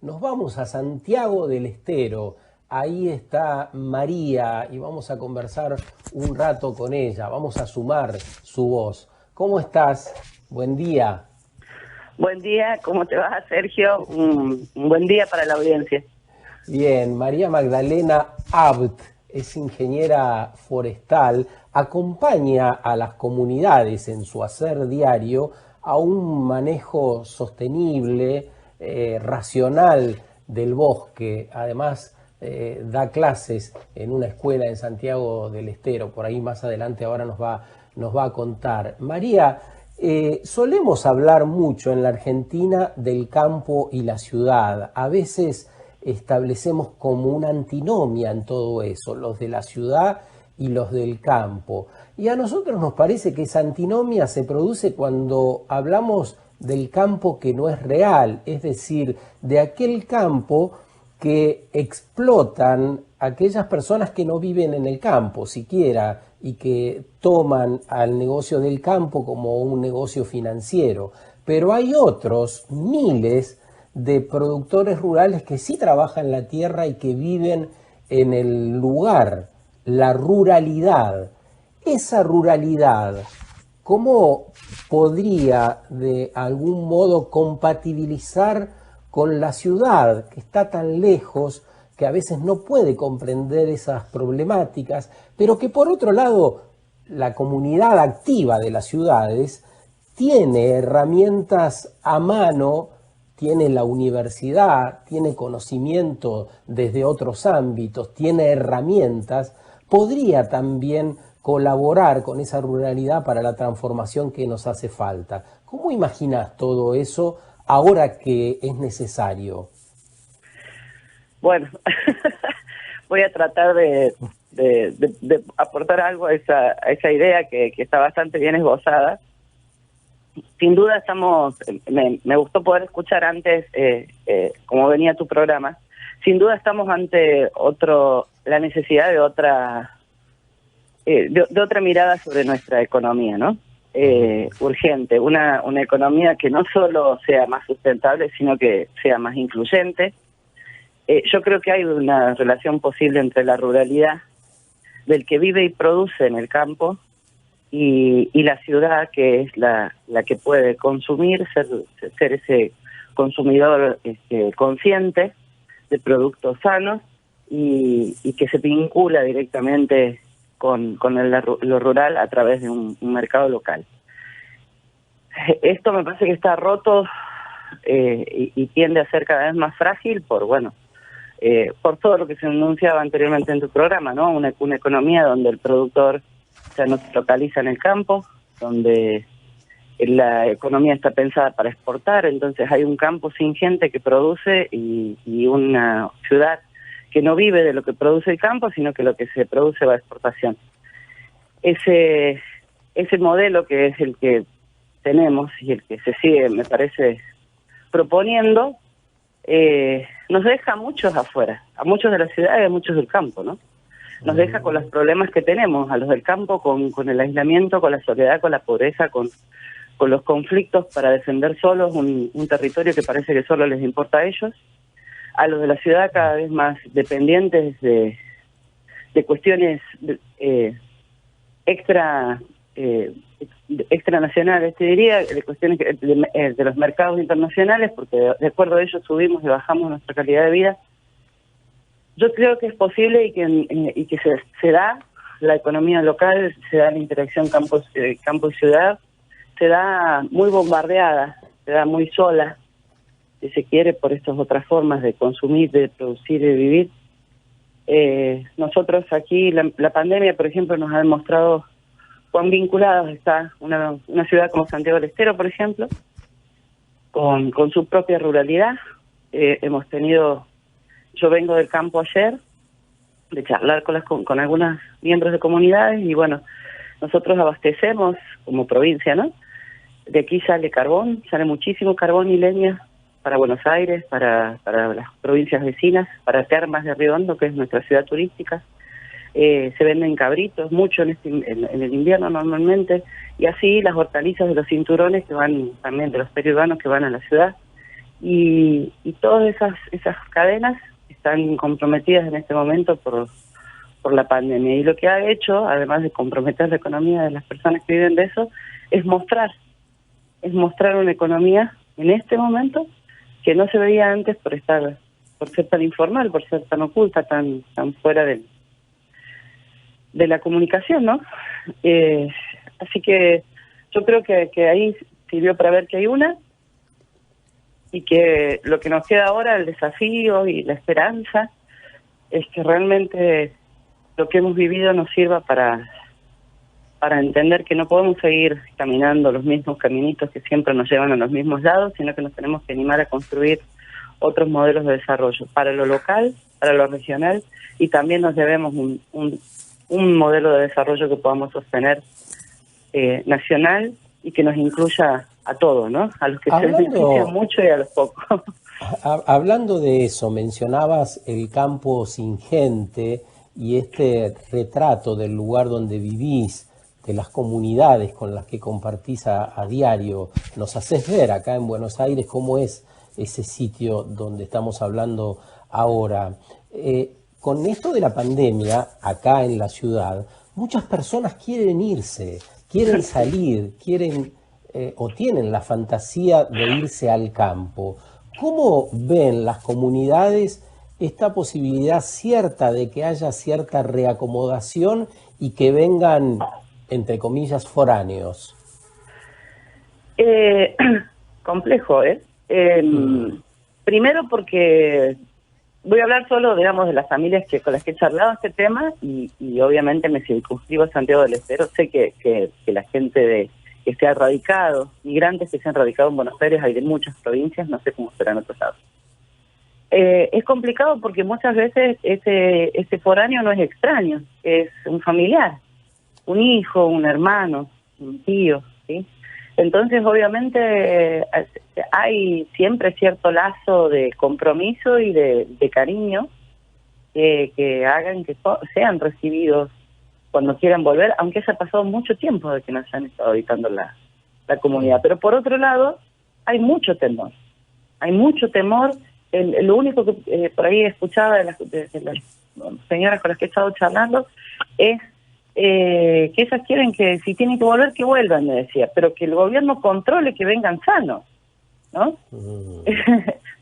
Nos vamos a Santiago del Estero. Ahí está María y vamos a conversar un rato con ella. Vamos a sumar su voz. ¿Cómo estás? Buen día. Buen día, ¿cómo te va, Sergio? Un buen día para la audiencia. Bien, María Magdalena Abt es ingeniera forestal, acompaña a las comunidades en su hacer diario a un manejo sostenible, racional del bosque. Además, da clases en una escuela en Santiago del Estero, por ahí más adelante ahora nos va a contar. María, solemos hablar mucho en la Argentina del campo y la ciudad. A veces establecemos como una antinomia en todo eso, los de la ciudad y los del campo. Y a nosotros nos parece que esa antinomia se produce cuando hablamos del campo que no es real, es decir, de aquel campo que explotan aquellas personas que no viven en el campo siquiera y que toman al negocio del campo como un negocio financiero. Pero hay otros miles de productores rurales que sí trabajan la tierra y que viven en el lugar, la ruralidad. Esa ruralidad, ¿cómo podría de algún modo compatibilizar con la ciudad que está tan lejos, que a veces no puede comprender esas problemáticas, pero que por otro lado la comunidad activa de las ciudades tiene herramientas a mano, tiene la universidad, tiene conocimiento desde otros ámbitos, tiene herramientas, podría también colaborar con esa ruralidad para la transformación que nos hace falta? ¿Cómo imaginas todo eso ahora que es necesario? Bueno, voy a tratar de aportar algo a esa idea que está bastante bien esbozada. Sin duda me gustó poder escuchar antes cómo venía tu programa. Sin duda estamos ante la necesidad de otra mirada sobre nuestra economía, ¿no? Urgente, una economía que no solo sea más sustentable, sino que sea más incluyente. Yo creo que hay una relación posible entre la ruralidad del que vive y produce en el campo y la ciudad, que es la que puede consumir, ser ese consumidor consciente de productos sanos y que se vincula directamente con lo rural a través de un mercado local. Esto me parece que está roto y tiende a ser cada vez más frágil por todo lo que se anunciaba anteriormente en tu programa, ¿no? Una economía donde el productor ya no se localiza en el campo, donde la economía está pensada para exportar, entonces hay un campo sin gente que produce y una ciudad que no vive de lo que produce el campo, sino que lo que se produce va a exportación. Ese modelo, que es el que tenemos y el que se sigue, me parece, proponiendo, nos deja a muchos afuera, a muchos de la ciudad y a muchos del campo, ¿no? Nos deja con los problemas que tenemos, a los del campo con el aislamiento, con la soledad, con la pobreza, con los conflictos para defender solos un territorio que parece que solo les importa a ellos, a los de la ciudad cada vez más dependientes de cuestiones extranacionales, te diría, de cuestiones de los mercados internacionales, porque de acuerdo a ellos subimos y bajamos nuestra calidad de vida. Yo creo que es posible y que se da la economía local, se da la interacción campo y ciudad, se da muy bombardeada, se da muy sola, si se quiere, por estas otras formas de consumir, de producir y de vivir. Nosotros aquí, la pandemia, por ejemplo, nos ha demostrado cuán vinculados está una ciudad como Santiago del Estero, por ejemplo, con su propia ruralidad. Hemos tenido, yo vengo del campo ayer, de charlar con algunos miembros de comunidades, y bueno, nosotros abastecemos como provincia, ¿no? De aquí sale carbón, sale muchísimo carbón y leña para Buenos Aires, para las provincias vecinas, para Termas de Río Hondo, que es nuestra ciudad turística. Se venden cabritos mucho en el invierno normalmente, y así las hortalizas de los cinturones que van también, de los periurbanos que van a la ciudad. y todas esas cadenas están comprometidas en este momento por la pandemia. Y lo que ha hecho, además de comprometer la economía de las personas que viven de eso, es mostrar una economía en este momento que no se veía antes por ser tan informal, por ser tan oculta, tan fuera de la comunicación, ¿no? Así que yo creo que ahí sirvió para ver que hay y que lo que nos queda ahora, el desafío y la esperanza, es que realmente lo que hemos vivido nos sirva para entender que no podemos seguir caminando los mismos caminitos que siempre nos llevan a los mismos lados, sino que nos tenemos que animar a construir otros modelos de desarrollo para lo local, para lo regional, y también nos debemos un modelo de desarrollo que podamos sostener nacional y que nos incluya a todos, ¿no? A los que se benefician mucho y a los pocos. Hablando de eso, mencionabas el campo sin gente y este retrato del lugar donde vivís, de las comunidades con las que compartís a diario. Nos haces ver acá en Buenos Aires cómo es ese sitio donde estamos hablando ahora. Con esto de la pandemia, acá en la ciudad, muchas personas quieren irse, quieren salir, o tienen la fantasía de irse al campo. ¿Cómo ven las comunidades esta posibilidad cierta de que haya cierta reacomodación y que vengan, entre comillas, foráneos? Complejo, ¿eh? Primero porque voy a hablar solo, digamos, de las familias con las que he charlado este tema y obviamente me circunscribo a Santiago del Estero. Sé que la gente que se ha radicado, migrantes que se han radicado en Buenos Aires, hay de muchas provincias, no sé cómo será en otros lados. Es complicado porque muchas veces ese foráneo no es extraño, es un familiar, un hijo, un hermano, un tío, ¿sí? Entonces, obviamente, hay siempre cierto lazo de compromiso y de cariño que hagan que sean recibidos cuando quieran volver, aunque haya pasado mucho tiempo de que no se han estado habitando la comunidad. Pero por otro lado, hay mucho temor. Hay mucho temor. Lo único que por ahí escuchaba de las señoras con las que he estado charlando es que ellas quieren que si tienen que volver, que vuelvan, me decía, pero que el gobierno controle que vengan sanos, ¿no?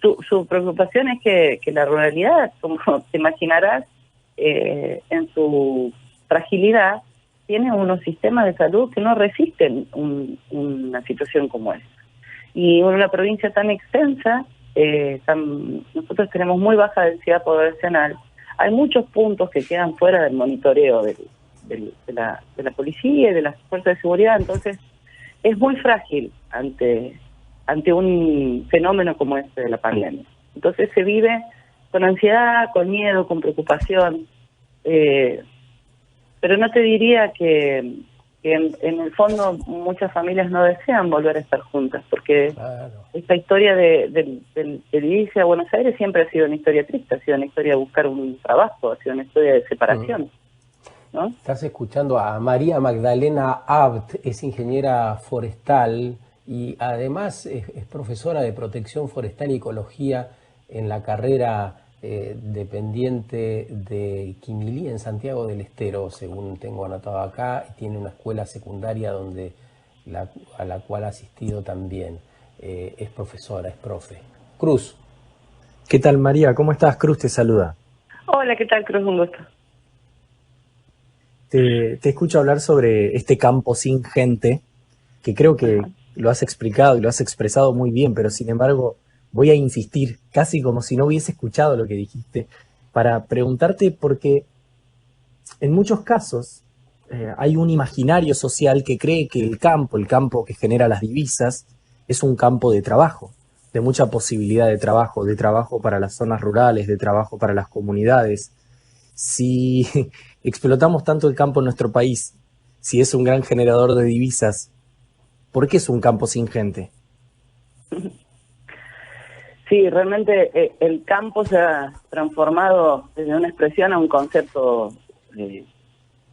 Su preocupación es que la ruralidad, como te imaginarás, en su fragilidad, tiene unos sistemas de salud que no resisten una situación como esta. Y en una provincia tan extensa, nosotros tenemos muy baja densidad poblacional, hay muchos puntos que quedan fuera del monitoreo de la policía y de las fuerzas de seguridad, entonces es muy frágil ante un fenómeno como este de la pandemia. Entonces se vive con ansiedad, con miedo, con preocupación, pero no te diría que en el fondo muchas familias no desean volver a estar juntas, porque claro, esta historia de irse a Buenos Aires siempre ha sido una historia triste, ha sido una historia de buscar un trabajo, ha sido una historia de separación. ¿No? Estás escuchando a María Magdalena Abt, es ingeniera forestal y además es profesora de protección forestal y ecología en la carrera dependiente de Quimilí en Santiago del Estero, según tengo anotado acá, y tiene una escuela secundaria a la cual ha asistido también. Es profesora, es profe. Cruz. ¿Qué tal, María? ¿Cómo estás? Cruz te saluda. Hola, ¿qué tal, Cruz? Un gusto. Te escucho hablar sobre este campo sin gente, que creo que lo has explicado y lo has expresado muy bien, pero sin embargo voy a insistir, casi como si no hubiese escuchado lo que dijiste, para preguntarte porque en muchos casos hay un imaginario social que cree que el campo que genera las divisas, es un campo de trabajo, de mucha posibilidad de trabajo para las zonas rurales, de trabajo para las comunidades. Si explotamos tanto el campo en nuestro país, si es un gran generador de divisas, ¿por qué es un campo sin gente? Sí, realmente el campo se ha transformado desde una expresión a un concepto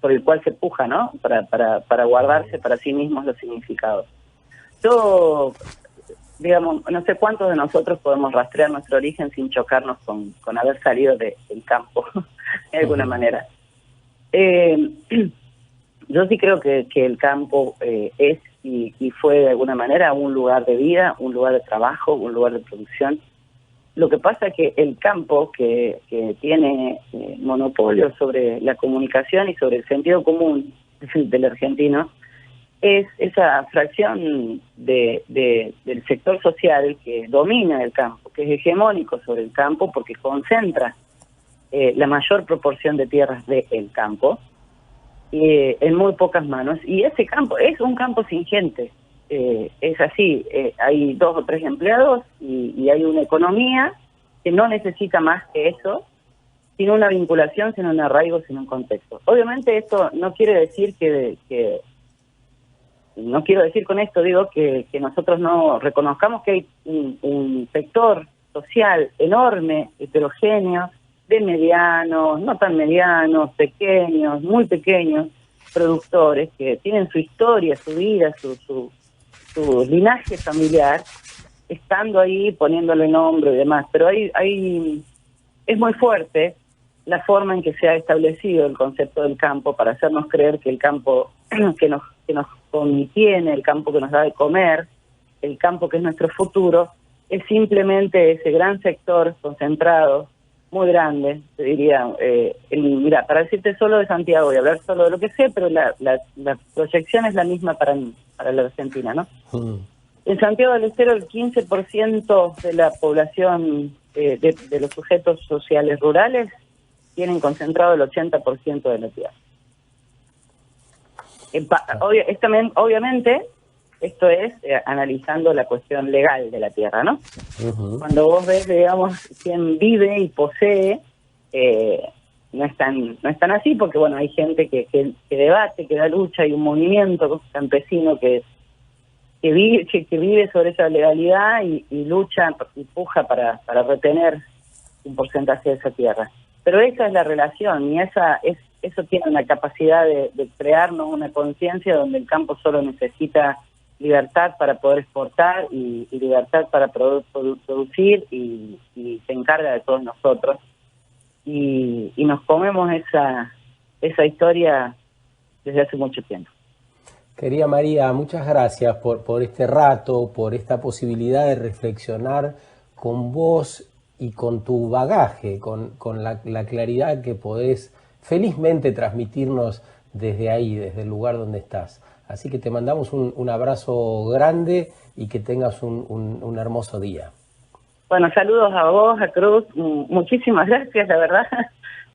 por el cual se puja, ¿no? Para guardarse para sí mismos los significados. Yo digamos, no sé cuántos de nosotros podemos rastrear nuestro origen sin chocarnos con haber salido del campo, de alguna manera. Yo sí creo que el campo es y fue de alguna manera un lugar de vida, un lugar de trabajo, un lugar de producción. Lo que pasa es que el campo, que tiene monopolio sobre la comunicación y sobre el sentido común del argentino, es esa fracción del sector social que domina el campo, que es hegemónico sobre el campo porque concentra la mayor proporción de tierras del campo en muy pocas manos. Y ese campo es un campo sin gente. Es así, hay 2 o 3 empleados y hay una economía que no necesita más que eso, sin una vinculación, sin un arraigo, sin un contexto. Obviamente esto no quiere decir no quiero decir con esto, digo, que nosotros no reconozcamos que hay un sector social enorme, heterogéneo, de medianos, no tan medianos, pequeños, muy pequeños, productores que tienen su historia, su vida, su linaje familiar, estando ahí, poniéndole nombre y demás. Pero es muy fuerte la forma en que se ha establecido el concepto del campo para hacernos creer que el campo que nos contiene, el campo que nos da de comer, el campo que es nuestro futuro, es simplemente ese gran sector concentrado, muy grande, te diría. Mira, para decirte solo de Santiago y hablar solo de lo que sé, pero la proyección es la misma para la Argentina, ¿no? En Santiago del Estero el 15% de la población de los sujetos sociales rurales tienen concentrado el 80% de la tierra. Obviamente, esto es analizando la cuestión legal de la tierra, ¿no? Cuando vos ves, digamos, quién vive y posee, no es tan así, porque bueno, hay gente que debate, que da lucha, hay un movimiento campesino que vive sobre esa legalidad y lucha y puja para retener un porcentaje de esa tierra. Pero esa es la relación, y eso tiene una capacidad de crearnos una conciencia donde el campo solo necesita libertad para poder exportar y libertad para producir y se encarga de todos nosotros. Y nos comemos esa historia desde hace mucho tiempo. Querida María, muchas gracias por este rato, por esta posibilidad de reflexionar con vos y con tu bagaje, con la claridad que podés felizmente transmitirnos desde ahí, desde el lugar donde estás. Así que te mandamos un abrazo grande y que tengas un hermoso día. Bueno, saludos a vos, a Cruz, muchísimas gracias, la verdad.